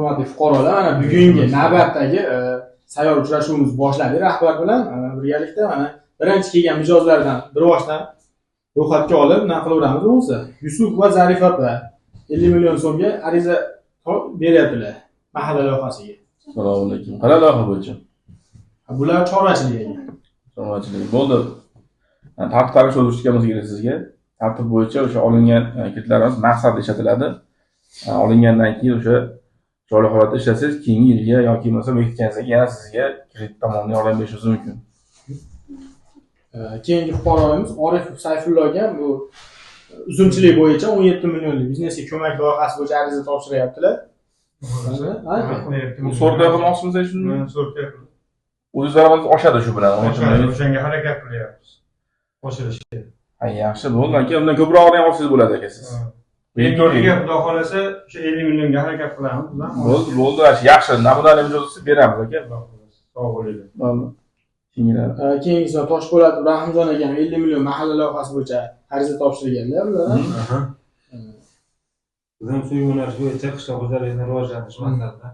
Hurmatli fuqarolar, mana bugungi navbatdagi sayyor uchrashuvimiz boshlandi rahbar bilan birgalikda mana birinchi kelgan mijozlardan bir boshdan ro'yxatga olib nima qilaveramiz bo'lsa. Yusuf va Zarifa opa 50 million so'mga ariza beryaptilar mahalla loyihasiga. Assalomu alaykum. Qanday loyiha bo'yicha? Bular chorvachiligiga. Chorvachilik. Bo'ldi. Tartiblarni tushuntirishimiz kerak sizga. Tartib bo'yicha o'sha olingan kreditlarimiz maqsadda ishlatiladi. Olingandan keyin o'sha joyli holatda ishlasangiz, keyingi yilga yoki bo'lmasa bekitganingizga yana sizga kredit tomonidan yordam berishimiz mumkin. Keyingi fuqaromiz Orifov Sayfullohga bu uzumchilik bo'yicha 17 millionlik biznesga ko'mak loyihasi bo'yicha ariza topshiryaptilar. So'rga qilmoqchimizda shuni? So'rga. O'z daromad oshadi shu bilan. O'shanga harakat qilyapmiz. Oshirishga. Ha, yaxshi bo'ldi. Aka, undan ko'proq ham olsangiz bo'ladi aka siz. Menga xudo xolasa o'sha 50 millionga harakat qilamiz. Bo'ldi, yaxshi. Namunali mijozsiz beramiz aka. Sog' bo'linglar. Bo'ldi. Keyingisi Toshpo'lat Rahimjon aka 50 million mahalla loyihasi bo'yicha ariza topshirganlar ular. Bizning shu yo'nalish bo'yicha qishloq xo'jaligini rivojlantirish maqsadida.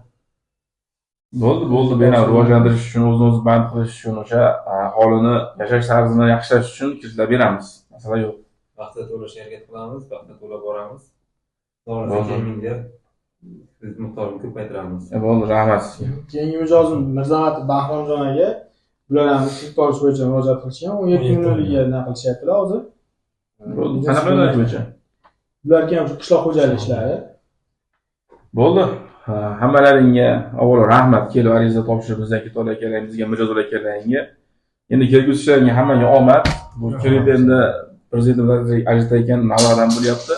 Bo'ldi, beramiz. Rivojlantirish uchun, o'zimizni band qilish uchun, o'sha aholini yashash tarzini yaxshilash uchun kreditlar beramiz. Masala yo'q. Vaqtida to'lashga harakat qilamiz, vaqtida to'lab boramiz. To'g'ri keyinga kredit miqdorini ko'paytiramiz. Bo'ldi, rahmat. Keyingi mijozim Mirzamatov Bahromjon aka bular ham kredit olish bo'yicha murojaat qilishgan. 17 millionga nima qilishyaptilar hozir. Bo'ldi. Qanaqa yo'nalish bo'yicha? Bularga ham qishloq xo'jaligi ishlari. Bo'ldi. Hammalaringga avvalo rahmat, kelib ariza topshirib bizdan ketayotganlaringizga, mijozlar akalarga. Endi kelgusi ishlaringga hammaga omad. Bu kredit endi prezidentimiz ajratayotgan mablag' bo'lyapti.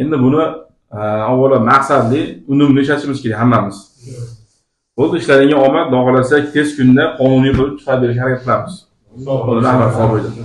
Endi buni avvalo maqsadli, unumli ishlatishimiz kerak hammamiz. Bo'ldi, ishlaringga omad, xudo xolasa tez kunda qonuniy bo'lib chiqarib berishga harakat qilamiz. Rahmat, sog' bo'ling.